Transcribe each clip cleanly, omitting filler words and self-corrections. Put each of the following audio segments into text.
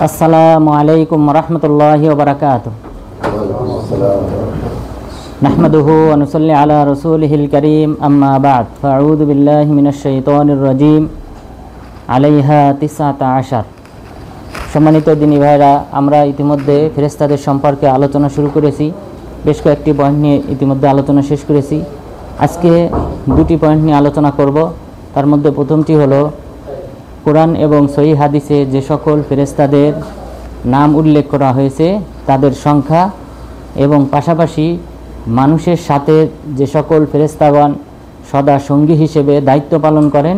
আসসালামু আলাইকুম রহমতুল্লাহি ওয়া বারাকাতুহু। নাহমাদুহু ওয়া নুসাল্লি আলা রাসূলিহিল কারীম, আম্মা বা'দ, ফাআউযু বিল্লাহি মিনাশ শাইতানির রাজীম। আলাইহা 19। সম্মানিত দিনী ভাইরা, আমরা ইতিমধ্যে ফেরেশতাদের সম্পর্কে আলোচনা শুরু করেছি। বেশ কয়েকটি পয়েন্ট নিয়ে ইতিমধ্যে আলোচনা শেষ করেছি। আজকে দুটি পয়েন্ট নিয়ে আলোচনা করব। তার মধ্যে প্রথমটি হলো কোরআন এবং সহিহ হাদিসে যে সকল ফেরেশতাদের নাম উল্লেখ করা হয়েছে তাদের সংখ্যা, এবং পাশাপাশি মানুষের সাথে যে সকল ফেরেশতাগণ সদা সঙ্গী হিসেবে দায়িত্ব পালন করেন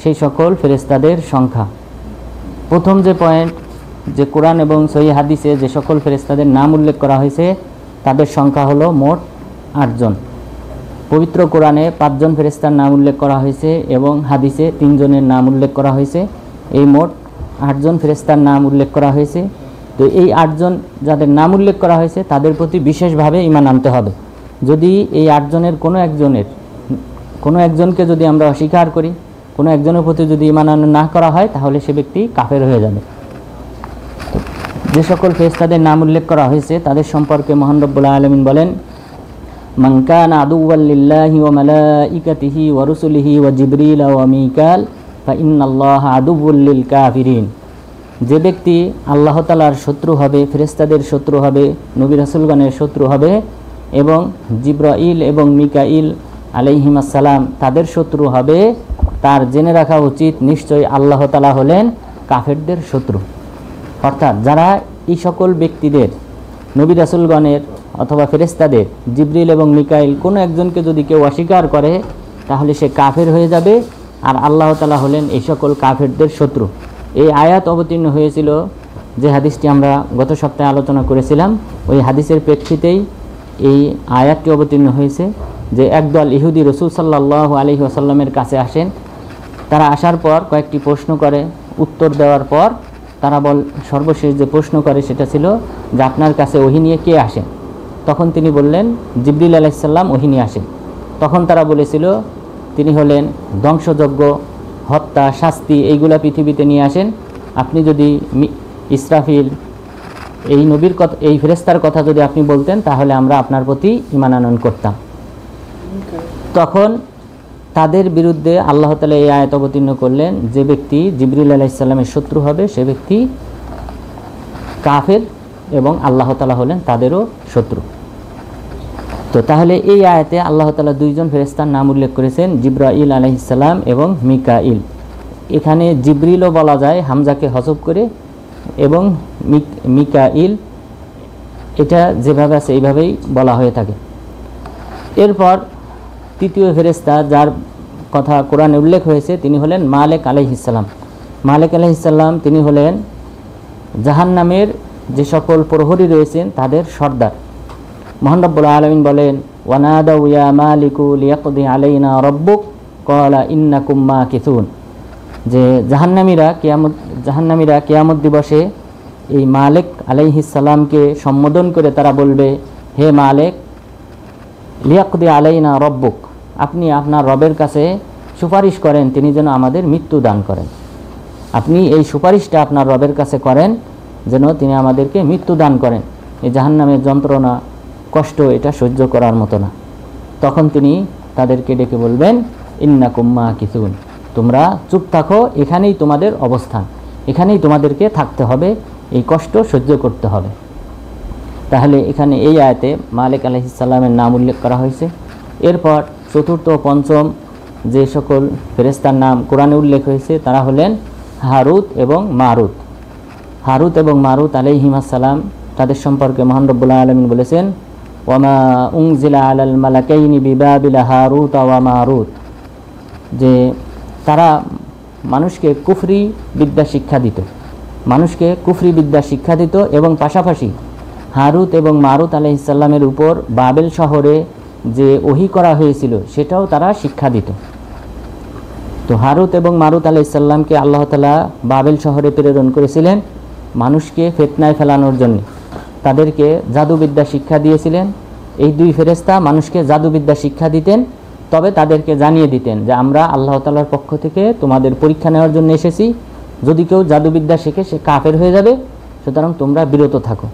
সেই সকল ফেরেশতাদের সংখ্যা। প্রথম যে পয়েন্ট, যে কোরআন এবং সহিহ হাদিসে যে সকল ফেরেশতাদের নাম উল্লেখ করা হয়েছে তাদের সংখ্যা হলো মোট 8 জন। পবিত্র কোরআনে 5 জন ফেরেশতার নাম উল্লেখ করা হয়েছে এবং হাদিসে 3 জনের নাম উল্লেখ করা হয়েছে। এই মোট 8 জন ফেরেশতার নাম উল্লেখ করা হয়েছে। তো এই 8 জন যাদের নাম উল্লেখ করা হয়েছে তাদের প্রতি বিশেষভাবে ঈমান আনতে হবে। যদি এই 8 জনের কোনো একজনকে যদি আমরা অস্বীকার করি, কোনো একজনের প্রতি যদি ঈমান না করা হয়, তাহলে সে ব্যক্তি কাফের হয়ে যাবে। যে সকল ফেরেশতাদের নাম উল্লেখ করা হয়েছে তাদের সম্পর্কে মহান রব্বুল আলামিন বলেন, মান কানা আদুওয়াল লিল্লাহি ওয়া মালাইকাতিহি ওয়া রুসুলিহি ওয়া জিবরিল ওয়া মিকাল ফা ইন্নাল্লাহা আদুউল লিল কাফিরিন। যে ব্যক্তি আল্লাহ তাআলার শত্রু হবে, ফেরেশতাদের শত্রু হবে, নবী রাসূলগণের শত্রু হবে এবং জিবরাইল এবং মিকাইল আলাইহিমাস সালাম তাদের শত্রু হবে, তার জেনে রাখা উচিত নিশ্চয়ই আল্লাহ তাআলা হলেন কাফেরদের শত্রু। অর্থাৎ যারা এই সকল ব্যক্তিদের, নবী রাসূলগণের অথবা ফেরেশতাদের, জিবরিল এবং মিকাইল কোনো একজনকে যদি কেউ অস্বীকার করে তাহলে সে কাফের হয়ে যাবে, আর আল্লাহ তাআলা হলেন এই সকল কাফেরদের শত্রু। এই আয়াত অবতীর্ণ হয়েছিল, যে হাদিসটি আমরা গত সপ্তাহে আলোচনা করেছিলাম, ওই হাদিসের প্রেক্ষিতেই এই আয়াতটি অবতীর্ণ হয়েছে। যে একদল ইহুদি রাসূল সাল্লাল্লাহু আলাইহি ওয়াসাল্লামের কাছে আসেন। তারা আসার পর কয়েকটি প্রশ্ন করে, উত্তর দেওয়ার পর তারা সর্বশেষ যে প্রশ্ন করে সেটা ছিল যে আপনার কাছে ওহী নিয়ে কে আসেন? তখন তিনি বললেন জিবরিল আলাইহিস সালাম ওহী নিয়ে আসেন। তখন তারা বলেছিল তিনি হলেন ধ্বংসযজ্ঞ, হত্যা, শাস্তি এইগুলা পৃথিবীতে নিয়ে আসেন। আপনি যদি ইসরাফিল এই নবীর কথা, এই ফেরেশতার কথা যদি আপনি বলতেন তাহলে আমরা আপনার প্রতি ঈমান আনয়ন করতাম। তখন তাদের বিরুদ্ধে আল্লাহ তাআলা এই আয়াত অবতীর্ণ করলেন, যে ব্যক্তি জিবরিল আলাইহিস সালামের শত্রু হবে সে ব্যক্তি কাফের এবং আল্লাহ তাআলা হলেন তাদেরও শত্রু। তো তাহলে এই আয়াতে আল্লাহ তাআলা 2 জন ফেরেশতার নাম উল্লেখ করেছেন, জিবরাইল আলাইহিস সালাম এবং মিকাইল। এখানে জিবরিলও বলা যায় হামজাকে হযফ করে, এবং মিকাইল এটা যেভাবে আছে এইভাবেই বলা হয়ে থাকে। এরপর তৃতীয় ফেরেশতা যার কথা কোরআনে উল্লেখ হয়েছে তিনি হলেন মালিক আলাইহিস সালাম। মালিক আলাইহিস সালাম তিনি হলেন জাহান্নামের যে সকল প্রহরী রয়েছেন তাদের সর্দার। মহান রব্বুল আলামিন বলেন, ওয়ানাদাউ ইয়া মালিকু লিয়াকদি আলাইনা রাব্বুক ক্বালা ইন্নাকুম মাকিসুন। যে জাহান্নামীরা কিয়ামত দিবসে এই মালিক আলাইহিস সালামকে সম্বোধন করে তারা বলবে, হে মালিক, লিয়াকদি আলাইনা রাব্বুক, আপনি আপনার রবের কাছে সুপারিশ করেন তিনি যেন আমাদের মৃত্যু দান করেন। আপনি এই সুপারিশটা আপনার রবের কাছে করেন যেন তিনি আমাদেরকে মৃত্যু দান করেন। এই জাহান্নামের যন্ত্রণা, কষ্ট এটা সহ্য করার মতো না। তখন তিনি তাদেরকে ডেকে বলবেন, ইন্নাকুম মাকিসুন, তোমরা চুপ থাকো, এখানেই তোমাদের অবস্থান, এখানেই তোমাদেরকে থাকতে হবে, এই কষ্ট সহ্য করতে হবে। তাহলে এখানে এই আয়াতে মালিক আলাইহিস সালামের নাম উল্লেখ করা হয়েছে। এরপর চতুর্থ ও পঞ্চম যে সকল ফেরেশতার নাম কোরআনে উল্লেখ হয়েছে তারা হলেন হারুত এবং মারুত। হারুত এবং মারুত আলাইহিমাস সালাম তাদের সম্পর্কে মহান রব্বুল আলামিন বলেছেন, ওয়ামা উনজিলা আলাল মালাকাইনি বিবাবিল হারুত ওয়া মারুত। যে তারা মানুষকে কুফরি বিদ্যা শিক্ষা দিত, এবং পাশাপাশি হারুত এবং মারুত আলাইহিস সালামের উপর বাবেল শহরে যে ওহী করা হয়েছিল সেটাও তারা শিক্ষা দিত। তো হারুত এবং মারুত আলাইহিস সালামকে আল্লাহ তাআলা বাবেল শহরে প্রেরণ করেছিলেন মানুষকে ফিতনায় ফেলানোর জন্য। তাদেরকে জাদুবিদ্যা শিক্ষা দিয়েছিলেন। এই 2 ফেরেশতা মানুষকে জাদুবিদ্যা শিক্ষা দিতেন। তবে তাদেরকে জানিয়ে দিতেন যে আমরা আল্লাহ তাআলার পক্ষ থেকে তোমাদের পরীক্ষা নেওয়ার জন্য এসেছি, যদি কেউ জাদুবিদ্যা শেখে সে কাফের হয়ে যাবে, সুতরাং তোমরা বিরত থাকো।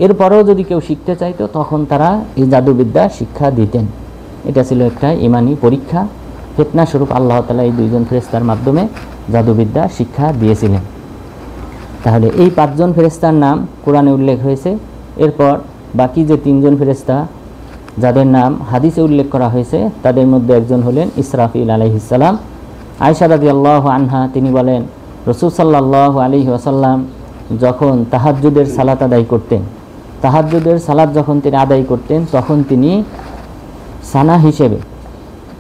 এরপরেও যদি কেউ শিখতে চাইতো তখন তারা এই জাদুবিদ্যা শিক্ষা দিতেন। এটা ছিল একটা ইমানি পরীক্ষা। ফিতনা স্বরূপ আল্লাহ তাআলা এই দুইজন ফেরেশতার মাধ্যমে জাদুবিদ্যা শিক্ষা দিয়েছিলেন। তাহলে এই 5 জন ফেরেশতার নাম কোরআনে উল্লেখ হয়েছে। এরপর বাকি যে 3 জন ফেরেশতা যাদের নাম হাদিসে উল্লেখ করা হয়েছে তাদের মধ্যে একজন হলেন ইসরাফিল আলাইহিস সালাম। আয়েশা রাদিয়াল্লাহু আনহা তিনি বলেন, রাসূল সাল্লাল্লাহু আলাইহি ওয়াসাল্লাম যখন তাহাজ্জুদের সালাত আদায় করতেন, তাহাজ্জুদের সালাত যখন তিনি আদায় করতেন তখন তিনি সানা হিসেবে,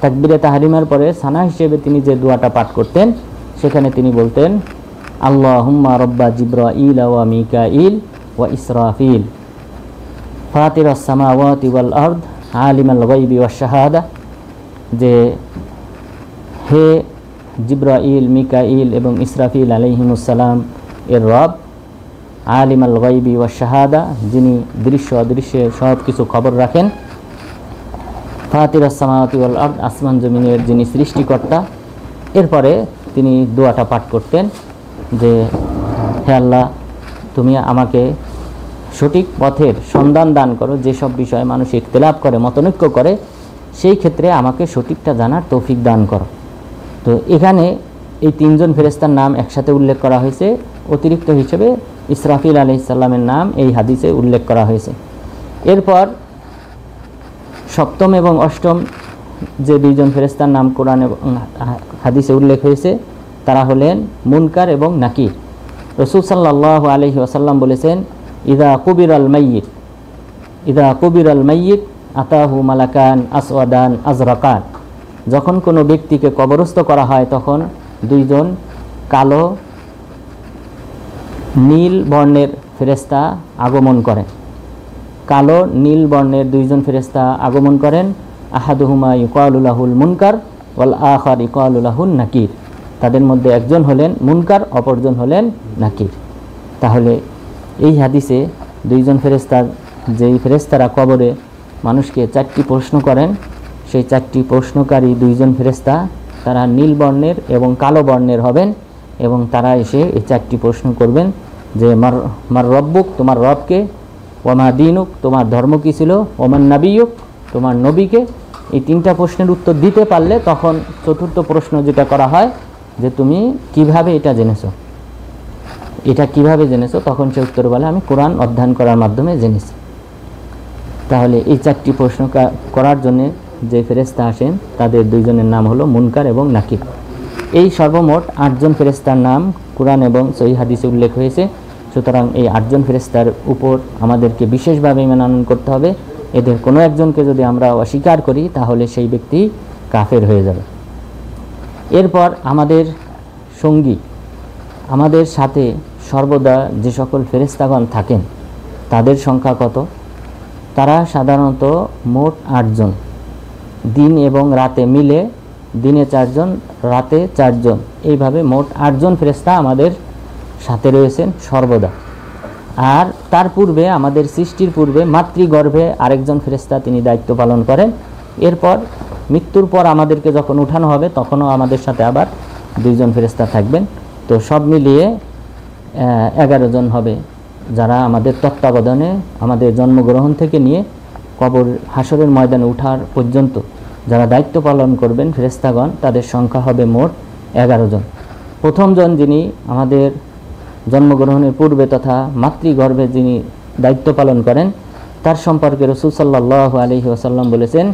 তাকবীরে তাহরিমার পরে সানা হিসেবে তিনি যে দোয়াটা পাঠ করতেন সেখানে তিনি বলতেন, আল্লাহুম্মা রব্বা জিবরাইল ওয়া মিকাইল ওয়া ইসরাফিল ফাতিরাস সামাওয়াতি ওয়াল আরদ আলিমাল গায়বি ওয়াশ শাহাদা, যে হে জিবরাইল, মিকাইল এবং ইসরাফিল আলাইহিমুস সালাম এর রব, আলিমাল গায়বি ওয়াশ শাহাদা যিনি দৃশ্য অদৃশ্যের সব কিছু খবর রাখেন, ফাতিরাস সামাওয়াতি ওয়াল আরদ আসমান জমিনের যিনি সৃষ্টিকর্তা। এরপরে তিনি দোয়াটা পাঠ করতেন যে হে আল্লাহ, তুমি আমাকে সঠিক পথের সন্ধান দান করো, যেসব বিষয়ে মানুষ ইখতিলাফ করে, মতনৈক্য করে, সেই ক্ষেত্রে আমাকে সঠিকটা জানার তৌফিক দান করো। তো এখানে এই 3 জন ফেরেশতার নাম একসাথে উল্লেখ করা হয়েছে। অতিরিক্ত হিসেবে ইসরাফিল আলাইহিস সালামের নাম এই হাদিসে উল্লেখ করা হয়েছে। এরপর 7ম এবং 8ম যে 2 জন ফেরেশতার নাম কোরআন এবং হাদিসে উল্লেখ হয়েছে তারা হলেন মুনকার এবং নাকির। রাসূল সাল্লাল্লাহু আলাইহি ওয়াসাল্লাম বলেছেন, ইদা কুবিরাল মাইয়িত আতাহু মালাকান আসওয়াদান আজরাকান, যখন কোনো ব্যক্তিকে কবরস্থ করা হয় তখন 2 জন কালো নীল বর্ণের ফেরেশতা আগমন করেন। কালো নীল বর্ণের 2 জন ফেরেশতা আগমন করেন। আহাদুহুমা ইউকালু লাহুল মুনকার ওয়াল আখার ইউকালু লাহুন নাকির, তাদের মধ্যে একজন হলেন মুনকার, অপরজন হলেন নাকির। তাহলে এই হাদিসে 2 জন ফেরেশতার, যেই ফেরেশতারা কবরে মানুষকে 4টি প্রশ্ন করেন, সেই 4টি প্রশ্নকারী 2 জন ফেরেশতা তারা নীল বর্ণের এবং কালো বর্ণের হবেন এবং তারা এসে এই 4টি প্রশ্ন করবেন যে মার রব্বুক, তোমার রবকে, ওমা দিনুক, তোমার ধর্ম কী ছিল, ওমান নাবিয়ুক, তোমার নবীকে। এই 3টা প্রশ্নের উত্তর দিতে পারলে তখন 4র্থ প্রশ্ন যেটা করা হয় যে তুমি কিভাবে এটা জেনেছো, এটা কিভাবে জেনেছো, তখন সে উত্তর বলে আমি কোরআন অধ্যয়ন করার মাধ্যমে জেনেছি। তাহলে এই 4টি প্রশ্ন করার জন্য যে ফেরেশতা আসেন তাদের 2 জনের নাম হলো মুনকার এবং নাকির। এই সর্বমোট 8 জন ফেরেশতার নাম কোরআন এবং সহিহ হাদিসে উল্লেখ হয়েছে। সুতরাং এই 8 জন ফেরেশতার উপর আমাদেরকে বিশেষভাবে ঈমান আনয়ন করতে হবে। এদের কোনো একজনকে যদি আমরা অস্বীকার করি তাহলে সেই ব্যক্তি কাফের হয়ে যাবে। এরপর আমাদের সঙ্গী, আমাদের সাথে সর্বদা যে সকল ফেরেশতাগণ থাকেন তাদের সংখ্যা কত? তারা সাধারণত মোট 8 জন, দিন এবং রাতে মিলে দিনে 4 জন, রাতে 4 জন, এইভাবে মোট 8 জন ফেরেশতা আমাদের সাথে রয়েছেন সর্বদা। আর তার পূর্বে, আমাদের সৃষ্টির পূর্বে মাতৃগর্ভে আরেকজন ফেরেশতা তিনি দায়িত্ব পালন করেন। এরপর মৃত্যুর পর আমাদেরকে যখন উঠানো হবে তখনও আমাদের সাথে আবার 2 জন ফেরেশতা থাকবেন। তো সব মিলিয়ে 11 জন হবে যারা আমাদের তত্ত্বাবধানে আমাদের জন্মগ্রহণ থেকে নিয়ে কবর হাসরের ময়দানে ওঠার পর্যন্ত যারা দায়িত্ব পালন করবেন ফেরেশতাগণ, তাদের সংখ্যা হবে মোট 11 জন। প্রথম জন যিনি আমাদের জন্মগ্রহণের পূর্বে তথা মাতৃগর্ভে যিনি দায়িত্ব পালন করেন তার সম্পর্কে রাসূল সাল্লাল্লাহু আলাইহি ওয়াসাল্লাম বলেছেন,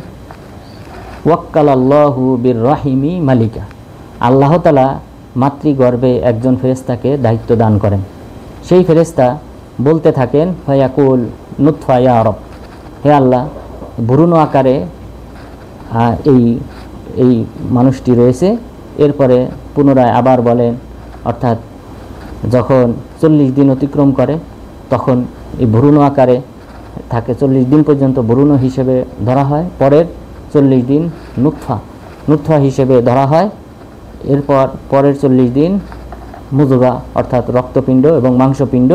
ওয়াক্কালাল্লাহু বির রাহিমি মালিকা, আল্লাহ তাআলা মাতৃগর্ভে একজন ফেরেশতাকে দায়িত্ব দান করেন। সেই ফেরেশতা বলতে থাকেন, ফায়াকুল নুতফা ইয়া রব, হে আল্লাহ, ভ্রূণ আকারে এই মানুষটি রয়েছে। এরপরে পুনরায় আবার বলেন, অর্থাৎ যখন 40 দিন অতিক্রম করে তখন এই ভ্রূণ আকারে থাকে, 40 দিন পর্যন্ত ভ্রূণ হিসেবে ধরা হয়, পরের 40 দিন নুতফা হিসেবে ধরা হয়, এরপর পরের 40 দিন মুজগা অর্থাৎ রক্তপিণ্ড এবং মাংসপিণ্ড,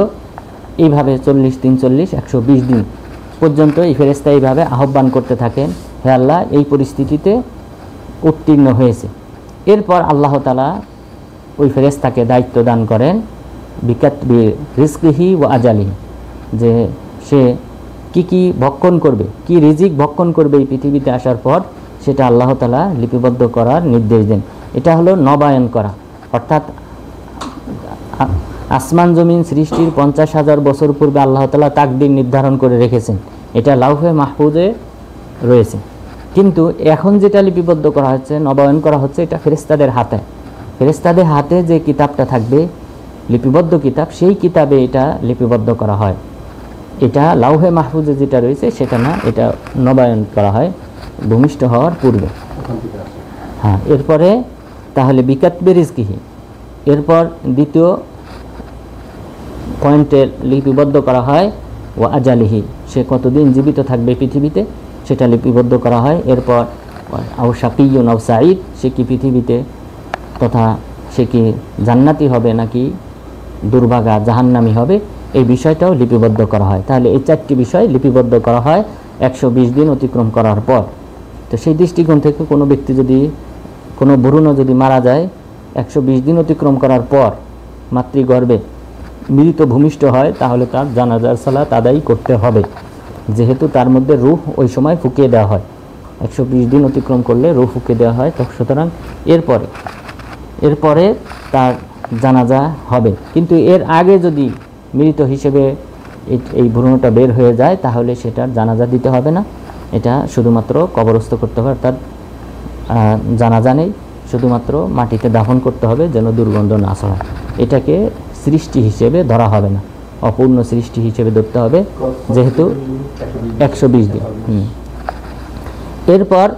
এইভাবে 40, 3, 40, 120 দিন পর্যন্ত এই ফেরেশতা এইভাবে আহ্বান করতে থাকেন, হে আল্লাহ, এই পরিস্থিতিতে উত্তীর্ণ হয়েছে। এরপর আল্লাহ তাআলা ওই ফেরেশতাকে দায়িত্ব দান করেন বিকাতবি রিজকিহি ওয়া আজালিহি, যে সে কি ভক্ষণ করবে, কি রিজিক ভক্ষণ করবে এই পৃথিবীতে আসার পর, সেটা আল্লাহ তাআলা লিপিবদ্ধ করার নির্দেশ দেন। এটা হলো নবায়ন করা, অর্থাৎ আসমান জমিন সৃষ্টির 50,000 বছর পূর্বে আল্লাহ তাআলা তাকদীর নির্ধারণ করে রেখেছেন, এটা লাউহে মাহফুজে রয়েছে। কিন্তু এখন যেটা লিপিবদ্ধ করা হচ্ছে, নবায়ন করা হচ্ছে, এটা ফেরেশতাদের হাতে। ফেরেশতাদের হাতে যে কিতাবটা থাকবে, লিপিবদ্ধ কিতাব, সেই কিতাবে এটা লিপিবদ্ধ করা হয়। এটা লাউহে মাহফুজে যেটা রয়েছে সেটা না, এটা নবায়ন করা হয় ভূমিষ্ঠ হওয়ার পূর্বে। হ্যাঁ, এরপরে তাহলে বিকাতবি রিজকিহি, এরপর দ্বিতীয় পয়েন্টে লিপিবদ্ধ করা হয় ও আজালিহি, সে কতদিন জীবিত থাকবে পৃথিবীতে সেটা লিপিবদ্ধ করা হয়। এরপর আও শাকিয়ুন আও সাঈদ, সে কি পৃথিবীতে তথা সে কি জান্নাতি হবে নাকি দুর্ভাগা জাহান্নামী হবে, এই বিষয়টাও লিপিবদ্ধ করা হয়। তাহলে এই 4টি বিষয় লিপিবদ্ধ করা হয় 120 দিন অতিক্রম করার পর। তো সেই দৃষ্টিকোণ থেকে কোনো ব্যক্তি যদি, কোনো ভ্রূণও যদি মারা যায় 120 দিন অতিক্রম করার পর মাতৃগর্ভে মৃত ভূমিষ্ঠ হয়, তাহলে তার জানাজার সালাত আদায় করতে হবে, যেহেতু তার মধ্যে রূহ ওই সময় ফুঁকিয়ে দেওয়া হয়। 120 দিন অতিক্রম করলে রূহ ফুঁকিয়ে দেওয়া হয়, তো সুতরাং এরপরে তার জানাজা হবে। কিন্তু এর আগে যদি মৃত হিসেবে এই ভ্রূণটা বের হয়ে যায়, তাহলে সেটার জানাজা দিতে হবে না, এটা শুধুমাত্র কবরস্থ করতে হবে, অর্থাৎ জানাজা নেই, শুধুমাত্র মাটিতে দাফন করতে হবে যেন দুর্গন্ধ না ছড়ায়। এটাকে সৃষ্টি হিসেবে ধরা হবে না, অপূর্ণ সৃষ্টি হিসেবে ধরতে হবে, যেহেতু 120 দিন। এরপর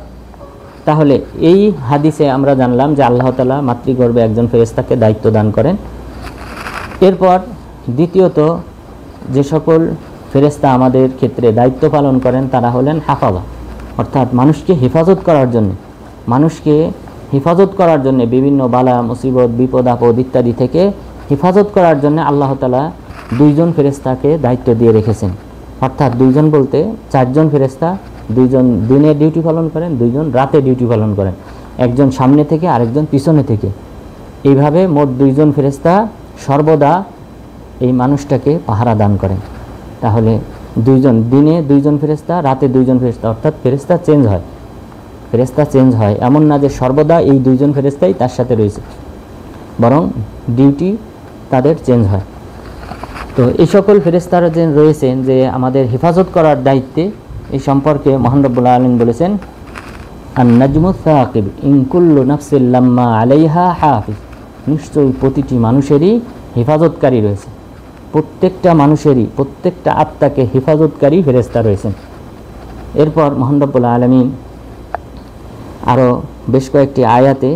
তাহলে এই হাদিসে আমরা জানলাম যে আল্লাহ তাআলা মাতৃগর্ভে একজন ফেরেশতাকে দায়িত্ব দান করেন। এরপর দ্বিতীয়ত যে সকল ফেরেশতা আমাদের ক্ষেত্রে দায়িত্ব পালন করেন তারা হলেন হাফাজা, অর্থাৎ মানুষকে হেফাজত করার জন্য বিভিন্ন বালা মুসিবত বিপদ আপদ ইত্যাদি থেকে হেফাজত করার জন্য আল্লাহ তাআলা 2 জন ফেরেশতাকে দায়িত্ব দিয়ে রেখেছেন। অর্থাৎ 2 জন বলতে 4 জন ফেরেশতা, 2 জন দিনে ডিউটি পালন করেন, 2 জন রাতে ডিউটি পালন করেন, একজন সামনে থেকে আরেকজন পিছনে থেকে। এইভাবে মোট 2 জন ফেরেশতা সর্বদা এই মানুষটাকে পাহারা দান করেন। তাহলে 2 জন, দিনে 2 জন ফেরেশতা, রাতে 2 জন ফেরেশতা, অর্থাৎ ফেরেশতা চেঞ্জ হয়। এমন না যে সর্বদা এই 2 জন ফেরেশতাই তার সাথে রয়েছে, বরং ডিউটি তাদের চেঞ্জ হয়। তো এই সকল ফেরেশতারা যে রয়েছেন যে আমাদের হেফাজত করার দায়িত্বে, এই সম্পর্কে মহান রব্বুল আলামিন বলেছেন আন-নাজমু সাকিব ইন কুল্লু নাফসিন লাম্মা আলাইহা হাফিজ, নিশ্চয়ই প্রতিটি মানুষেরই হেফাজতকারী রয়েছে, প্রত্যেকটা মানুষেরই, প্রত্যেকটা আত্মাকে হেফাজতকারী ফেরেশতা রয়েছেন। এরপর মহান রব্বুল আলামিন আরও বেশ কয়েকটি আয়াতে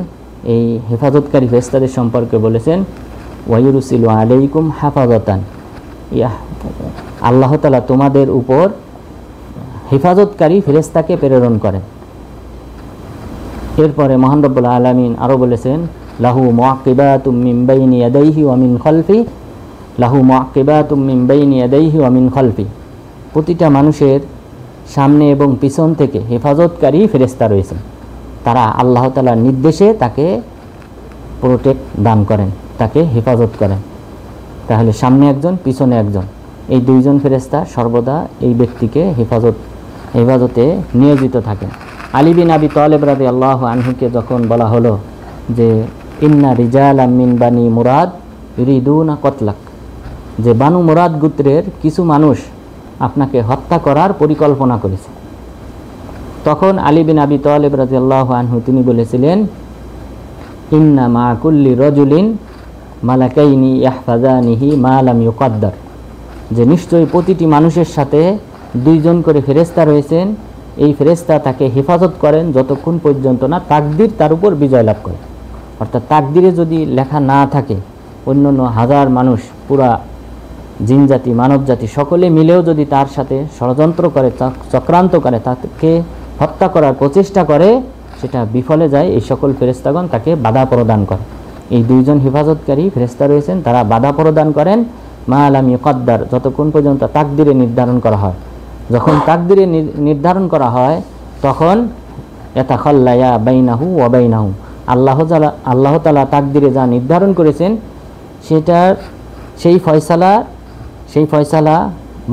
এই হেফাজতকারী ফেরেশতাদের সম্পর্কে বলেছেন ওয়ায়ুরসিলু আলাইকুম হাফাজাতান, আল্লাহ তাআলা তোমাদের উপর হেফাজতকারী ফেরেশতাকে প্রেরণ করেন। এরপরে মহান রব্বুল আলামিন আরও বলেছেন লাহু মুআক্কিবাতুম মিন বাইনি ইয়াদাইহি ওয়া মিন খালফি, লাহু মুআক্কিবাতুম মিন বাইনি ইয়াদাইহি ওয়া মিন খালফি, প্রতিটা মানুষের সামনে এবং পিছন থেকে হেফাজতকারী ফেরেশতা রয়েছেন, তারা আল্লাহ তাআলার নির্দেশে তাকে প্রোটেক্ট দান করেন, তাকে হেফাজত করেন। তাহলে সামনে একজন পিছনে একজন, এই 2 জন ফেরেশতা সর্বদা এই ব্যক্তিকে হেফাজতে নিয়োজিত থাকেন। আলী বিন আবি তালেব রাদিয়াল্লাহু আনহুকে যখন বলা হলো যে ইন্না রিজালাম মিন বানি মুরাদ ইউরিদুনা কতলাক, যে বানু মুরাদ গোত্রের কিছু মানুষ আপনাকে হত্যা করার পরিকল্পনা করেছে, তখন আলী বিন আবি তালেব রাদিয়াল্লাহু আনহু তিনি বলেছিলেন ইন্না মা কুল্লি রাজুলিন মালাকাইনি ইয়াহফাজানিহি মা লাম ইউকাদ্দার, যে নিশ্চয়ই প্রতিটি মানুষের সাথে 2 জন করে ফেরেশতা রয়েছেন, এই ফেরেশতা তাকে হেফাজত করেন যতক্ষণ পর্যন্ত না তাকদীর তার উপর বিজয় লাভ করে। অর্থাৎ তাকদীরে যদি লেখা না থাকে, অন্যান্য হাজার মানুষ, পুরা জিনজাতি মানব জাতি সকলে মিলেও যদি তার সাথে ষড়যন্ত্র করে, চক্রান্ত করে, তাকে হত্যা করার প্রচেষ্টা করে, সেটা বিফলে যায়। এই সকল ফেরেশতাগণ তাকে বাধা প্রদান করে। এই 2 জন হেফাজতকারী ফেরেশতা রয়েছেন, তারা বাধা প্রদান করেন মা লাম ইউকাদ্দার, যতক্ষণ পর্যন্ত তাকদীরে নির্ধারণ করা হয়। যখন তাকদীরে নির্ধারণ করা হয় তখন ইয়াতাখাল্লায়া বাইনাহু ওয়া বাইনাহু, আল্লাহ তাআলা তাকদিরে যা নির্ধারণ করেছেন সেই ফয়সালা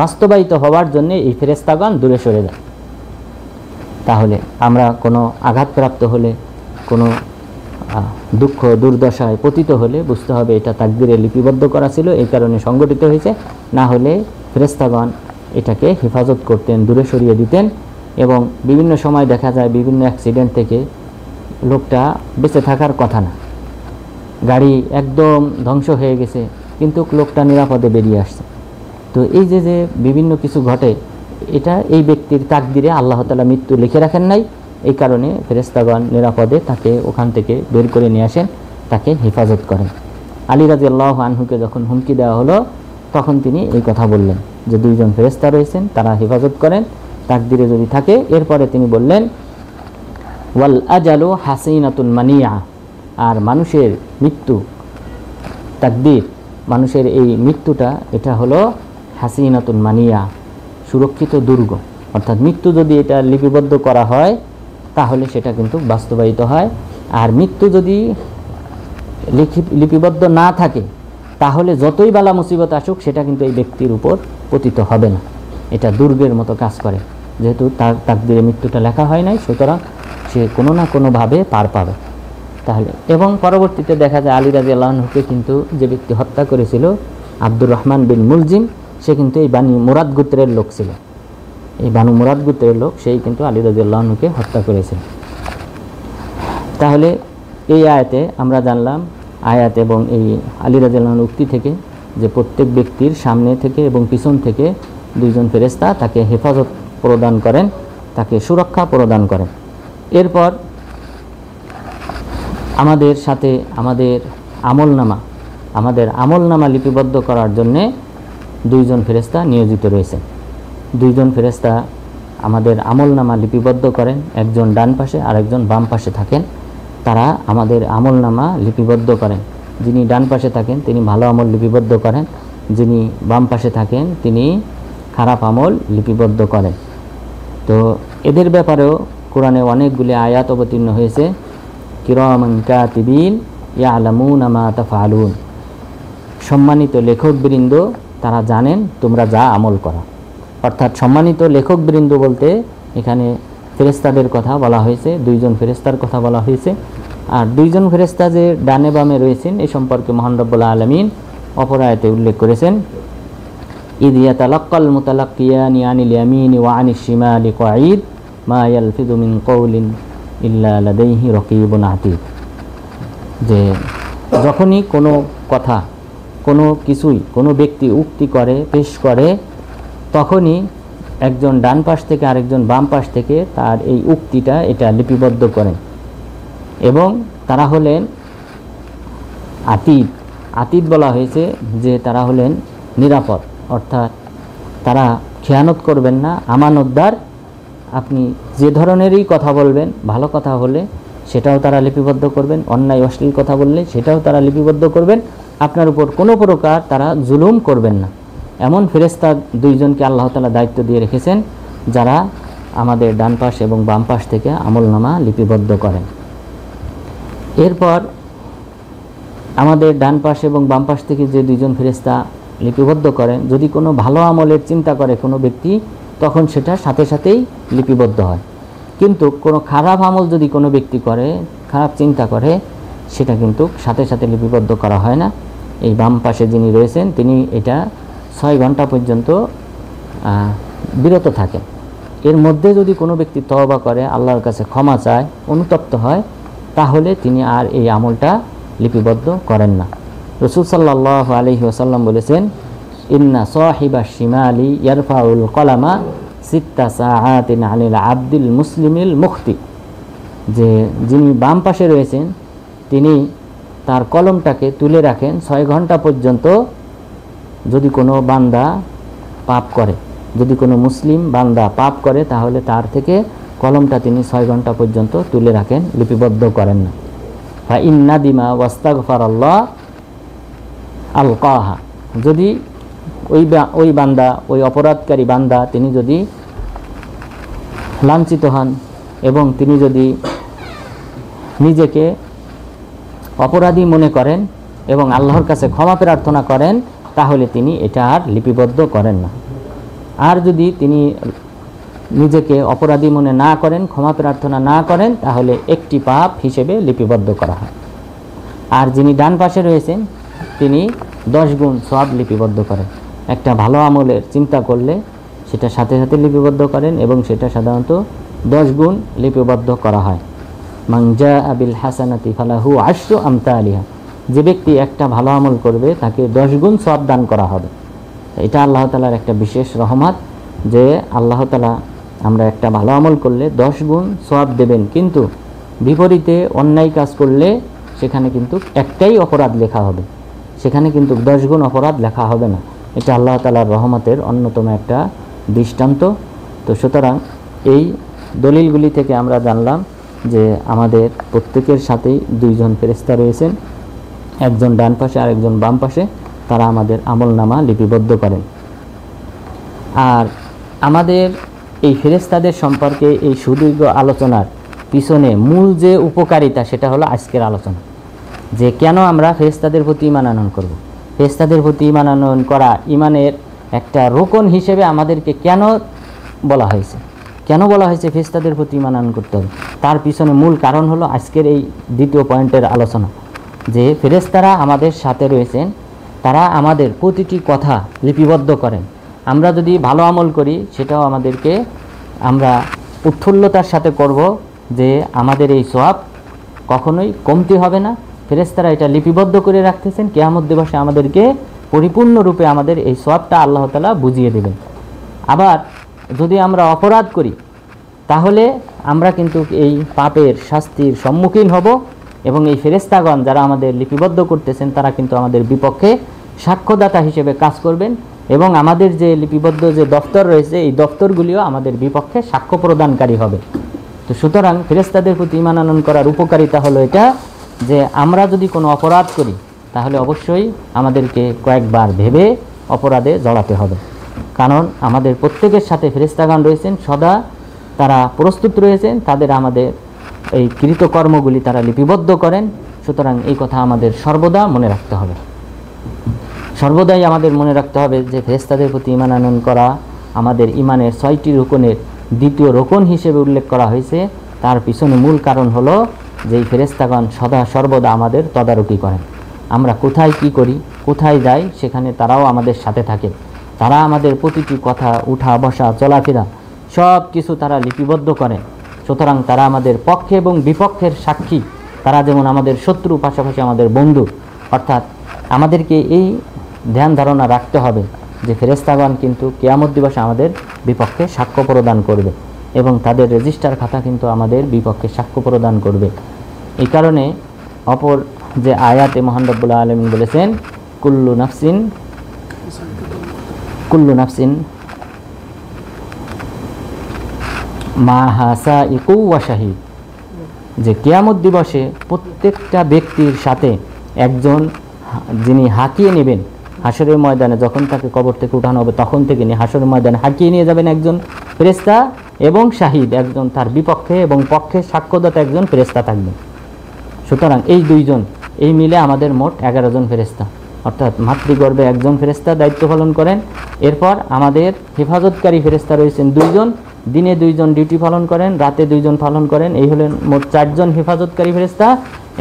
বাস্তবায়িত হওয়ার জন্য এই ফেরেশতাগণ দূরে সরে যায়। তাহলে আমরা কোনো আঘাতপ্রাপ্ত হলে, কোনো দুঃখ দুর্দশায় পতিত হলে বুঝতে হবে এটা তাকদিরে লিপিবদ্ধ করা ছিল, এই কারণে সংগঠিত হয়েছে। না হলে ফেরেশতাগণ এটাকে হেফাজত করতেন, দূরে সরিয়ে দিতেন। এবং বিভিন্ন সময় দেখা যায় বিভিন্ন অ্যাক্সিডেন্ট থেকে লোকটা বেঁচে থাকার কথা না, গাড়ি একদম ধ্বংস হয়ে গেছে, কিন্তু লোকটা নিরাপদে বেরিয়ে আসছে। তো এই যে বিভিন্ন কিছু ঘটে, এটা এই ব্যক্তির তাকদিরে আল্লাহ তাআলা মৃত্যু লিখে রাখেন নাই, এই কারণে ফেরেশতাগণ নিরাপদে তাকে ওখান থেকে বের করে নিয়ে আসেন, তাকে হেফাজত করেন। আলী রাদিয়াল্লাহু আনহুকে যখন হুমকি দেওয়া হলো, তখন তিনি এই কথা বললেন যে 2 জন ফেরেশতা রয়েছেন, তারা হেফাজত করেন তাকদিরে যদি থাকে। এরপরে তিনি বললেন ওয়াল আজালু হাসিনাতুন মানিয়া, আর মানুষের মৃত্যু, তাকদির, মানুষের এই মৃত্যুটা এটা হলো হাসিনাতুন মানিয়া, সুরক্ষিত দুর্গ। অর্থাৎ মৃত্যু যদি এটা লিপিবদ্ধ করা হয় তাহলে সেটা কিন্তু বাস্তবায়িত হয়। আর মৃত্যু যদি লিপিবদ্ধ না থাকে তাহলে যতই বালা মুসিবত আসুক সেটা কিন্তু এই ব্যক্তির উপর পতিত হবে না। এটা দুর্গের মতো কাজ করে, যেহেতু তার তাকদিরে মৃত্যুটা লেখা হয় নাই, সুতরাং সে কোনো না কোনোভাবে পার পাবে। তাহলে এবং পরবর্তীতে দেখা যায় আলী রাদিয়াল্লাহু আনহুকে কিন্তু যে ব্যক্তি হত্যা করেছিল আব্দুর রহমান বিন মুলজিম, সে কিন্তু এই বানু মুরাদ গোত্রের লোক ছিল। এই বানু মুরাদ গোত্রের লোক, সেই কিন্তু আলী রাদিয়াল্লাহু আনহুকে হত্যা করেছিল। তাহলে এই আয়াতে আমরা জানলাম, আয়াত এবং এই আলী রাদিয়াল্লাহু আনহুর উক্তি থেকে, যে প্রত্যেক ব্যক্তির সামনে থেকে এবং পিছন থেকে 2 জন ফেরেশতা তাকে হেফাজত প্রদান করেন, তাকে সুরক্ষা প্রদান করেন। এরপর আমাদের সাথে আমাদের আমলনামা লিপিবদ্ধ করার জন্যে 2 জন ফেরেশতা নিয়োজিত রয়েছে। 2 জন ফেরেশতা আমাদের আমলনামা লিপিবদ্ধ করেন, একজন ডান পাশে আর একজন বাম পাশে থাকেন। তারা আমাদের আমলনামা লিপিবদ্ধ করেন। যিনি ডান পাশে থাকেন তিনি ভালো আমল লিপিবদ্ধ করেন, যিনি বাম পাশে থাকেন তিনি খারাপ আমল লিপিবদ্ধ করেন। তো এদের ব্যাপারেও কোরআনে অনেকগুলি আয়াত অবতীর্ণ হয়েছে। কিরামান কাতিবিন ইয়ালামুনা মা তাফআলুন, সম্মানিত লেখকবৃন্দ তারা জানেন তোমরা যা আমল করো। অর্থাৎ সম্মানিত লেখকবৃন্দ বলতে এখানে ফেরেশতাদের কথা বলা হয়েছে, 2 জন ফেরেশতার কথা বলা হয়েছে। আর 2 জন ফেরেশতা যে ডানে বামে রয়েছেন এই সম্পর্কে মহান রব্বুল আলামিন অপর আয়াতে উল্লেখ করেছেন, ইয ইয়াতালাক্কাল মুতালাক্কিয়ানি আনিল ইয়ামিনি ওয়া আনিশ শিমালি কঈদ মা ইয়ালফিযু মিন কওলিন ইল্লা লাদাইহি রাকীবুন আতীদ। যে যখনই কোনো কথা, কোনো কিছুই কোনো ব্যক্তি উক্তি করে, পেশ করে, তখনই একজন ডান পাশ থেকে আরেকজন বাম পাশ থেকে তার এই উক্তিটা এটা লিপিবদ্ধ করেন। এবং তারা হলেন আতীদ বলা হয়েছে যে তারা হলেন নিরাপদ, অর্থাৎ তারা খেয়ানত করবেন না, আমানতদার। আপনি যে ধরনেরই কথা বলবেন, ভালো কথা হলে সেটাও তারা লিপিবদ্ধ করবেন, অন্যায় অশ্লীল কথা বললে সেটাও তারা লিপিবদ্ধ করবেন। আপনার উপর কোনো প্রকার তারা জুলুম করবেন না। এমন ফেরেশতা 2 জনকে আল্লাহ তাআলা দায়িত্ব দিয়ে রেখেছেন, যারা আমাদের ডান পাশ এবং বাম পাশ থেকে আমলনামা লিপিবদ্ধ করেন। এরপর আমাদের ডান পাশ এবং বাম পাশ থেকে যে 2 জন ফেরেশতা লিপিবদ্ধ করেন, যদি কোনো ভালো আমলের চিন্তা করে কোনো ব্যক্তি, তখন সেটা সাথে সাথেই লিপিবদ্ধ হয়। কিন্তু কোনো খারাপ আমল যদি কোনো ব্যক্তি করে, খারাপ চিন্তা করে, সেটা কিন্তু সাথে সাথে লিপিবদ্ধ করা হয় না। এই বাম পাশে যিনি রয়েছেন তিনি এটা 6 ঘন্টা পর্যন্ত বিরত থাকেন। এর মধ্যে যদি কোনো ব্যক্তি তওবা করে, আল্লাহর কাছে ক্ষমা চায়, অনুতপ্ত হয়, তাহলে তিনি আর এই আমলটা লিপিবদ্ধ করেন না। রাসূল সাল্লাল্লাহু আলাইহি ওয়াসাল্লাম বলেছেন, ইন্না সাহিবাশ শিমালি ইয়ারফাউল কলামা 6 সাআতিন আনিল আবদিল মুসলিমিল মুখতি। যে যিনি বাম পাশে রয়েছেন তিনি তার কলমটাকে তুলে রাখেন 6 ঘন্টা পর্যন্ত। যদি কোনো বান্দা পাপ করে, যদি কোনো মুসলিম বান্দা পাপ করে, তাহলে তার থেকে কলমটা তিনি 6 ঘন্টা পর্যন্ত তুলে রাখেন, লিপিবদ্ধ করেন না। ফা ইন্নাদিমা ওয়াস্তাগফারাল্লাহ আলকাহা, যদি ওই বান্দা, ওই অপরাধকারী বান্দা তিনি যদি লাঞ্ছিত হন এবং তিনি যদি নিজেকে অপরাধী মনে করেন এবং আল্লাহর কাছে ক্ষমা প্রার্থনা করেন, তাহলে তিনি এটা আর লিপিবদ্ধ করেন না। আর যদি তিনি নিজেকে অপরাধী মনে না করেন, ক্ষমা প্রার্থনা না করেন, তাহলে একটি পাপ হিসেবে লিপিবদ্ধ করা হয়। আর যিনি ডান পাশে রয়েছেন তিনি 10 গুণ সওয়াব লিপিবদ্ধ করেন। একটা ভালো আমলের চিন্তা করলে সেটা সাথে সাথে লিপিবদ্ধ করেন এবং সেটা সাধারণত 10 গুণ লিপিবদ্ধ করা হয়। মান জাআ বিল হাসানাতি ফালাহু আশরু আমসালিহা, যে ব্যক্তি একটা ভালো আমল করবে তাকে 10 গুণ সওয়াব দান করা হবে। এটা আল্লাহ তাআলার একটা বিশেষ রহমত যে আল্লাহ তাআলা আমরা একটা ভালো আমল করলে 10 গুণ সওয়াব দেবেন, কিন্তু বিপরীতে অন্যায় কাজ করলে সেখানে কিন্তু একটাই অপরাধ লেখা হবে, সেখানে কিন্তু 10 গুণ অপরাধ লেখা হবে না। এটা আল্লাহ তাআলার রহমতের অন্যতম একটা দৃষ্টান্ত। তো সুতরাং এই দলিলগুলি থেকে আমরা জানলাম যে আমাদের প্রত্যেকের সাথেই 2 জন ফেরেশতা রয়েছেন, একজন ডান পাশে আর একজন বাম পাশে, তারা আমাদের আমলনামা লিপিবদ্ধ করেন। আর আমাদের এই ফেরেশতাদের সম্পর্কে এই সুদীর্ঘ আলোচনার পিছনে মূল যে উপকারিতা সেটা হলো আজকের আলোচনা, যে কেন আমরা ফেরেশতাদের প্রতি ঈমান আনয়ন করব। ফেরেশতাদের প্রতি ঈমান আনয়ন করা ঈমানের একটা রোকন হিসেবে আমাদেরকে কেন বলা হয়েছে, কেন বলা হয়েছে ফেরেশতাদের প্রতি ঈমান আনয়ন করতে হবে, তার পিছনে মূল কারণ হলো আজকের এই দ্বিতীয় পয়েন্টের আলোচনা, যে ফেরেশতারা আমাদের সাথে রয়েছেন, তারা আমাদের প্রতিটি কথা লিপিবদ্ধ করেন। আমরা যদি ভালো আমল করি সেটাও আমাদেরকে আমরা উৎফুল্লতার সাথে করব, যে আমাদের এই সওয়াব কখনোই কমতি হবে না। ফেরেশতারা এটা লিপিবদ্ধ করে রাখতেছেন, কিয়ামত দিবসে আমাদেরকে পরিপূর্ণরূপে আমাদের এই সওয়াবটা আল্লাহ তাআলা বুঝিয়ে দেবেন। আবার যদি আমরা অপরাধ করি তাহলে আমরা কিন্তু এই পাপের শাস্তির সম্মুখীন হব, এবং এই ফেরেশতাগণ যারা আমাদের লিপিবদ্ধ করতেছেন তারা কিন্তু আমাদের বিপক্ষে সাক্ষ্যদাতা হিসেবে কাজ করবেন, এবং আমাদের যে লিপিবদ্ধ যে দপ্তর রয়েছে এই দপ্তরগুলিও আমাদের বিপক্ষে সাক্ষ্য প্রদানকারী হবে। তো সুতরাং ফেরেশতাদের প্রতি ঈমান আনয়ন করার উপকারিতা হলো এটা, যে আমরা যদি কোনো অপরাধ করি তাহলে অবশ্যই আমাদেরকে কয়েকবার ভেবে অপরাধে জড়াতে হবে, কারণ আমাদের প্রত্যেকের সাথে ফেরেশতাগণ রয়েছেন, সদা তারা প্রস্তুত রয়েছেন, তাদের আমাদের এই কৃতকর্মগুলি তারা লিপিবদ্ধ করেন। সুতরাং এই কথা আমাদের সর্বদা মনে রাখতে হবে, সর্বদাই আমাদের মনে রাখতে হবে যে ফেরেশতাদের প্রতি ঈমান আনয়ন করা আমাদের ঈমানের 6টি রুকনের দ্বিতীয় রুকন হিসেবে উল্লেখ করা হয়েছে। তার পিছনে মূল কারণ হলো যে এই ফেরেশতাগণ সদা সর্বদা আমাদের তদারকি করেন, আমরা কোথায় কি করি, কোথায় যাই, সেখানে তারাও আমাদের সাথে থাকে। তারা আমাদের প্রতিটি কথা, উঠা বসা, চলাফেরা সব কিছু তারা লিপিবদ্ধ করেন। সুতরাং তারা আমাদের পক্ষে এবং বিপক্ষের সাক্ষী, তারা যেমন আমাদের শত্রু পাশাপাশি আমাদের বন্ধু। অর্থাৎ আমাদেরকে এই ধ্যান ধারণা রাখতে হবে যে ফেরেশতাগণ কিন্তু কিয়ামত দিবসে আমাদের বিপক্ষে সাক্ষ্য প্রদান করবে, এবং তাদের রেজিস্টার খাতা কিন্তু আমাদের বিপক্ষে সাক্ষ্য প্রদান করবে। এই কারণে অপর যে আয়াতে মহান রব্বুল আলামিন বলেছেন, কুল্লু নাফসিন মা হাসাইকু ওয়া শাহিদ, যে কিয়ামত দিবসে প্রত্যেকটা ব্যক্তির সাথে একজন যিনি হাঁকিয়ে নেবেন হাসরের ময়দানে, যখন তাকে কবর থেকে উঠানো হবে তখন থেকে নিয়ে হাসরের ময়দানে হাঁকিয়ে নিয়ে যাবেন একজন ফেরেশতা, এবং শাহিদ একজন তার বিপক্ষে এবং পক্ষে সাক্ষ্যদাতা একজন ফেরেশতা থাকবেন। সুতরাং এই 2 জন, এই মিলে আমাদের মোট 11 জন ফেরেশতা, অর্থাৎ মাতৃগর্ভে একজন ফেরেশতা দায়িত্ব পালন করেন। এরপর আমাদের হেফাজতকারী ফেরেশতা রয়েছেন 2 জন, দিনে 2 জন ডিউটি পালন করেন, রাতে 2 জন পালন করেন। এই হলেন মোট 4 জন হেফাজতকারী ফেরেশতা,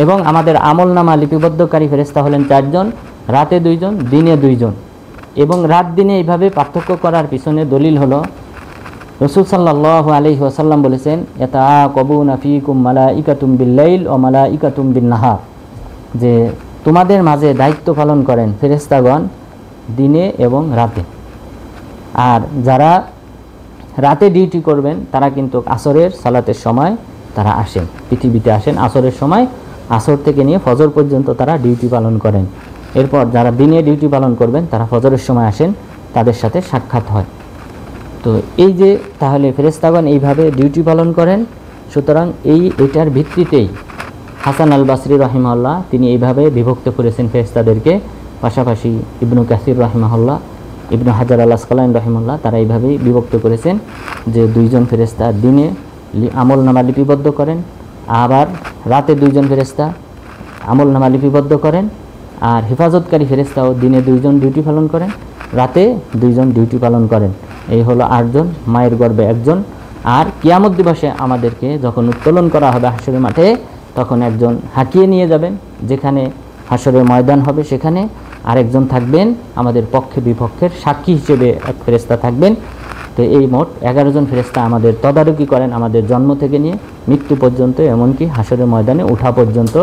এবং আমাদের আমলনামা লিপিবদ্ধকারী ফেরেশতা হলেন 4 জন, রাতে 2 জন, দিনে 2 জন। এবং রাত দিনে এইভাবে পার্থক্য করার পিছনে দলিল হলো রাসূল সাল্লাল্লাহু আলাইহি ওয়াসাল্লাম বলেছেন, ইয়াতাআকাবুনা ফীকুম মালাইকাতুম বিল-লাইল ওয়া মালাইকাতুম বিন-নাহার, যে তোমাদের মাঝে দায়িত্ব পালন করেন ফেরেশতাগণ দিনে এবং রাতে। আর যারা রাতে ডিউটি করবেন তারা কিন্তু আসরের সালাতের সময় তারা আসেন, পৃথিবীতে আসেন আসরের সময়, আসর থেকে নিয়ে ফজর পর্যন্ত তারা ডিউটি পালন করেন। এরপর যারা দিনে ডিউটি পালন করবেন তারা ফজরের সময় আসেন, তাদের সাথে সাক্ষাৎ হয়। তো এই যে তাহলে ফেরেশতাগণ এইভাবে ডিউটি পালন করেন। সুতরাং এটার ভিত্তিতেই হাসান আল বাসরি রাহিমাহুল্লাহ তিনি এইভাবে বিভক্ত করেছেন ফেরেশতাদেরকে। পাশাপাশি ইবনু কাসির রাহিমাহুল্লাহ, ইবনু হাজার আল আসকালাইন রাহিমাহুল্লাহ তারা এইভাবেই বিভক্ত করেছেন যে 2 জন ফেরেশতা দিনে আমল নামা লিপিবদ্ধ করেন, আবার রাতে 2 জন ফেরেশতা আমল নামা লিপিবদ্ধ করেন, আর হেফাজতকারী ফেরেশতাও দিনে 2 জন ডিউটি পালন করেন, রাতে 2 জন ডিউটি পালন করেন। এই হলো 8 জন, মায়ের গর্ভে 1 জন। আর কিয়ামত দিবসে আমাদেরকে যখন উত্তোলন করা হবে হাসরের মাঠে, তখন একজন হাঁকিয়ে নিয়ে যাবেন, যেখানে হাসরের ময়দান হবে সেখানে আরেকজন থাকবেন আমাদের পক্ষে বিপক্ষের সাক্ষী হিসেবে, এক ফেরেশতা থাকবেন। তো এই মোট 11 জন ফেরেশতা আমাদের তদারকি করেন আমাদের জন্ম থেকে নিয়ে মৃত্যু পর্যন্ত, এমনকি হাসরের ময়দানে ওঠা পর্যন্ত।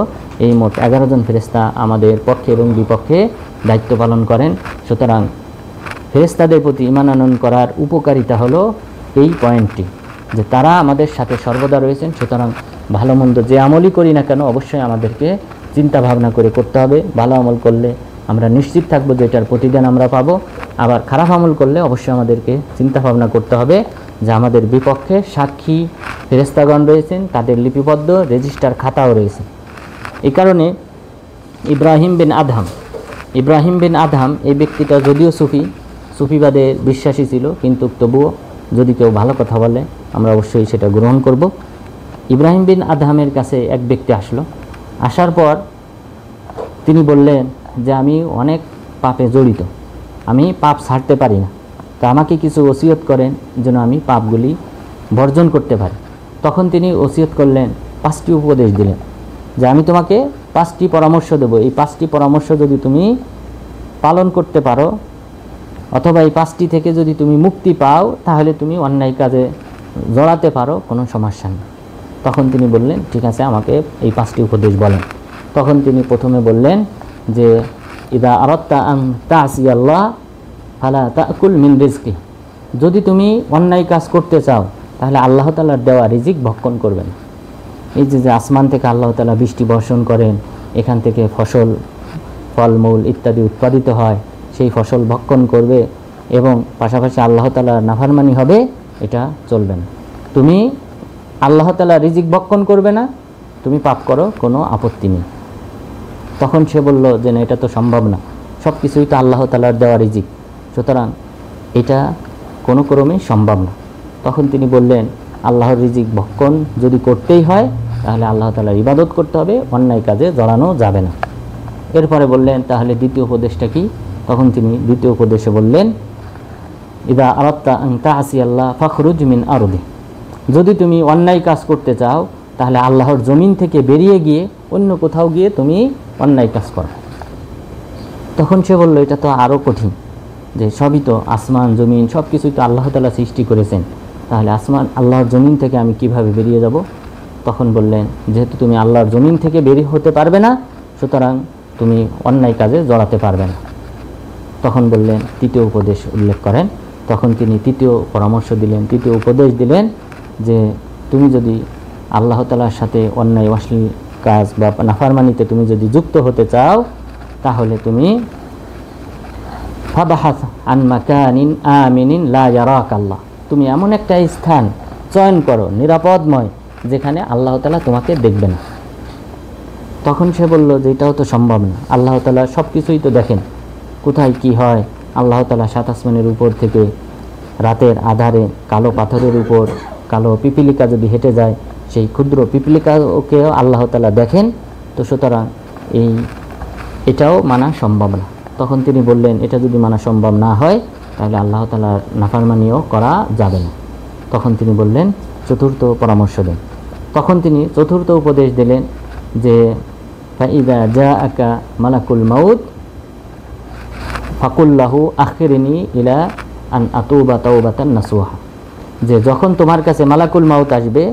এই মোট 11 জন ফেরেশতা আমাদের পক্ষে এবং বিপক্ষে দায়িত্ব পালন করেন। সুতরাং ফেরেশতাদের প্রতি ঈমান আনয়ন করার উপকারিতা হলো এই পয়েন্টটি, যে তারা আমাদের সাথে সর্বদা রয়েছেন। সুতরাং ভালো মন্দ যে আমলই করি না কেন অবশ্যই আমাদেরকে চিন্তা ভাবনা করে করতে হবে। ভালো আমল করলে আমরা নিশ্চিত থাকবো যে এটার প্রতিদান আমরা পাবো, আবার খারাপ আমল করলে অবশ্যই আমাদেরকে চিন্তা ভাবনা করতে হবে যে আমাদের বিপক্ষে সাক্ষী ফেরেশতাগণ রয়েছেন, তাদের লিপিবদ্ধ রেজিস্টার খাতাও রয়েছে। এই কারণে ইব্রাহিম বিন আদহাম এই ব্যক্তিটা যদিও সুফিবাদে বিশ্বাসী ছিল, কিন্তু তবুও যদি কেউ ভালো কথা বলে আমরা অবশ্যই সেটা গ্রহণ করব। ইব্রাহিম বিন আদহামের কাছে এক ব্যক্তি আসলো। আসার পর তিনি বললেন যে আমি অনেক পাপে জড়িত, আমি পাপ ছাড়তে পারি না, তা আমাকে কিছু ওসিয়ত করেন যেন আমি পাপগুলি বর্জন করতে পারি। তখন তিনি ওসিয়ত করলেন, 5টি উপদেশ দিলেন যে আমি তোমাকে 5টি পরামর্শ দেব, এই 5টি পরামর্শ যদি তুমি পালন করতে পারো অথবা এই 5টি থেকে যদি তুমি মুক্তি পাও তাহলে তুমি অন্যায় কাজে জড়াতে পারো, কোনো সমস্যা নেই। তখন তিনি বললেন ঠিক আছে, আমাকে এই 5টি উপদেশ বলেন। তখন তিনি প্রথমে বললেন যে ইদা আরাদতা আন তা'সিয়াল্লাহ ফালা তা'কুল মিন রিজকি, যদি তুমি অন্যায় কাজ করতে চাও তাহলে আল্লাহ তাআলার দেওয়া রিজিক ভক্ষণ করবে না। এই যে আসমান থেকে আল্লাহ তাআলা বৃষ্টি বর্ষণ করেন, এখান থেকে ফসল ফলমূল ইত্যাদি উৎপাদিত হয়, সেই ফসল ভক্ষণ করবে এবং পাশাপাশি আল্লাহ তাআলার নাফরমানি হবে, এটা চলবে না। তুমি আল্লাহ তাআলার রিজিক ভক্ষণ করবে না, তুমি পাপ করো, কোনো আপত্তি নেই। তখন সে বলল যে না, এটা তো সম্ভব না, সব কিছুই তো আল্লাহ তাআলার দেওয়া রিজিক, সুতরাং এটা কোনো ক্রমেই সম্ভব না। তখন তিনি বললেন আল্লাহর রিজিক ভক্ষণ যদি করতেই হয় তাহলে আল্লাহ তাআলার ইবাদত করতে হবে, অন্যায় কাজে জড়ানো যাবে না। এরপরে বললেন তাহলে দ্বিতীয় উপদেশটা কি? তখন তিনি দ্বিতীয় উপদেশে বললেন ইদা আরাদতা আন তা'সিয়াল্লাহ ফাখরুজ মিন আরদি, যদি তুমি অন্যায় কাজ করতে চাও তাহলে আল্লাহর জমিন থেকে বেরিয়ে গিয়ে অন্য কোথাও গিয়ে তুমি অন্যায় কাজ করো। তখন সে বলল এটা তো আরও কঠিন, যে সবই তো আসমান জমিন সব কিছুই তো আল্লাহ তাআলা সৃষ্টি করেছেন, তাহলে আসমান আল্লাহর জমিন থেকে আমি কিভাবে বেরিয়ে যাব? তখন বললেন যেহেতু তুমি আল্লাহর জমিন থেকে বেরিয়ে হতে পারবে না, সুতরাং তুমি অন্যায় কাজে জড়াতে পারবে না। তখন বললেন তৃতীয় উপদেশ উল্লেখ করেন। তখন তিনি তৃতীয় পরামর্শ দিলেন, তৃতীয় উপদেশ দিলেন যে তুমি যদি আল্লাহ তাআলার সাথে অন্যায় অশ্লীল কাজ বা নাফরমানিতে তুমি যদি যুক্ত হতে চাও তাহলে তুমি ফাবাহাস আন মাকানিন আমিনিন লা ইয়ারাকাল্লাহ, তুমি এমন একটা স্থান চয়ন করো নিরাপদময় যেখানে আল্লাহ তাআলা তোমাকে দেখবে না। তখন সে বলল যে এটাও তো সম্ভব না, আল্লাহ তাআলা সব কিছুই তো দেখেন, কোথায় কি হয়। আল্লাহ তাআলা 7 আসমানের উপর থেকে রাতের আধারে কালো পাথরের উপর কালো পিপিলিকা যদি হেঁটে যায়, সেই ক্ষুদ্র পিপিলিকাকেও আল্লাহ তাআলা দেখেন, তো সুতরাং এটাও মানা সম্ভব না। তখন তিনি বললেন এটা যদি মানা সম্ভব না হয় তাহলে আল্লাহ তাআলার নাফরমানিও করা যাবে না। তখন তিনি বললেন চতুর্থ পরামর্শ দেন। তখন তিনি চতুর্থ উপদেশ দিলেন যে ফাইদা জাআকা মালাকুল মাউত ফাকুল্লাহু আখিরনি ইলা আন আতুবা তাওবাতান নাসুহা, যে যখন তোমার কাছে মালাকুল মাউত আসবে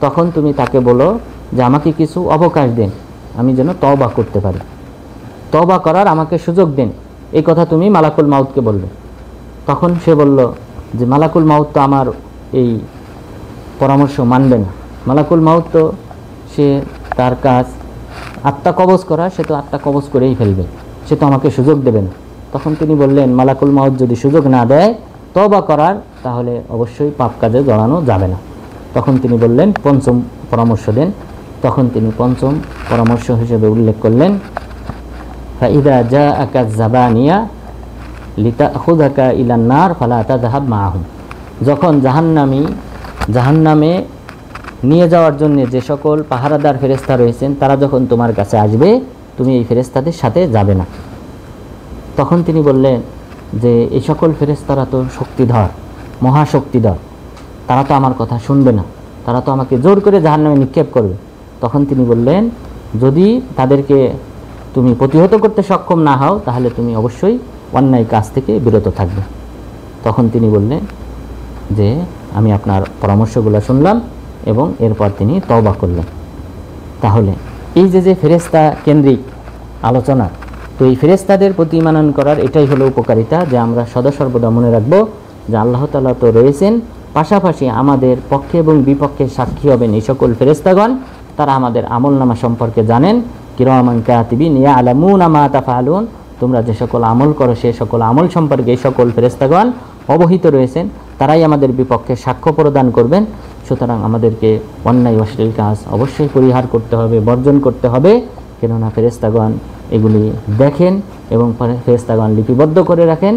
তখন তুমি তাকে বলো যে আমাকে কিছু অবকাশ দেন, আমি যেন তওবা করতে পারি, তওবা করার আমাকে সুযোগ দেন, এই কথা তুমি মালাকুল মাউতকে বলবে। তখন সে বলল যে মালাকুল মাউত তো আমার এই পরামর্শ মানবে না, মালাকুল মাউত তো সে তার কাজ আত্মা কবজ করা, সে তো আত্মা কবজ করেই ফেলবে, সে তো আমাকে সুযোগ দেবে না। তখন তিনি বললেন মালাকুল মাউত যদি সুযোগ না দেয় তওবা করার, তাহলে অবশ্যই পাপ কাজে জড়ানো যাবে না। তখন তিনি বললেন পঞ্চম পরামর্শ দেন। তখন তিনি পঞ্চম পরামর্শ হিসেবে উল্লেখ করলেন ফাইদা জাআকা যাবানিয়া লিতাখুযাকা ইলান নার ফালা তাযহাব মাআহুম, যখন জাহান্নামে নিয়ে যাওয়ার জন্য যে সকল পাহারাদার ফেরেশতা রয়েছেন তারা যখন তোমার কাছে আসবে তুমি এই ফেরেশতাদের সাথে যাবে না। তখন তিনি বললেন যে এই সকল ফেরেশতারা তো শক্তিধর, মহাশক্তিধর, তারা তো আমার কথা শুনবে না, তারা তো আমাকে জোর করে জাহান্নামে নিক্ষেপ করবে। তখন তিনি বললেন যদি তাদেরকে তুমি প্রতিহত করতে সক্ষম না হও তাহলে তুমি অবশ্যই অন্যায় কাজ থেকে বিরত থাকবে। তখন তিনি বললেন যে আমি আপনার পরামর্শগুলো শুনলাম এবং এরপর তিনি তওবা করলেন। তাহলে এই যে ফেরেশতা কেন্দ্রিক আলোচনা, তো এই ফেরেশতাদের প্রতি ঈমান করার এটাই হলো উপকারিতা, যে আমরা সদা সর্বদা মনে রাখব যে আল্লাহ তাআলা তো রয়েছেন, পাশাপাশি আমাদের পক্ষে এবং বিপক্ষে সাক্ষী হবেন এই সকল ফেরেশতাগণ। তারা আমাদের আমলনামা সম্পর্কে জানেন, কিরামান কাতিবিন ইয়ালামুনা মা তাফআলুন, তোমরা যে সকল আমল করো সে সকল আমল সম্পর্কে এই সকল ফেরেশতাগণ অবহিত রয়েছেন, তারাই আমাদের বিপক্ষে সাক্ষ্য প্রদান করবেন। সুতরাং আমাদেরকে অন্যায় অশ্লীল কাজ অবশ্যই পরিহার করতে হবে, বর্জন করতে হবে, কেননা ফেরেশতাগণ এগুলি দেখেন এবং ফেরেশতাগণ লিপিবদ্ধ করে রাখেন।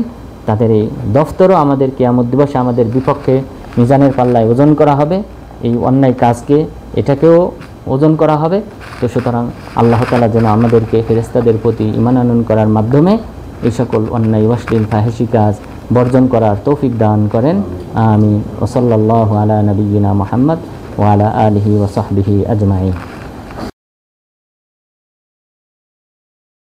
তাদের এই দফতরও আমাদের কিয়ামত দিবসে আমাদের বিপক্ষে মিজানের পাল্লায় ওজন করা হবে, এই অন্যায় কাজকে এটাকেও ওজন করা হবে। তো সুতরাং আল্লাহ তাআলা যেন আমাদেরকে ফেরেশতাদের প্রতি ঈমান আনয়ন করার মাধ্যমে এই সকল অন্যায় অশ্লীল ফাহিশি কাজ বর্জন করার তৌফিক দান করেন। আমিন। ওয়া সাল্লাল্লাহু আলা নবিয়িনা মুহাম্মদ ওয়া আলা আলিহি ওয়া সাহবিহি আজমাইন।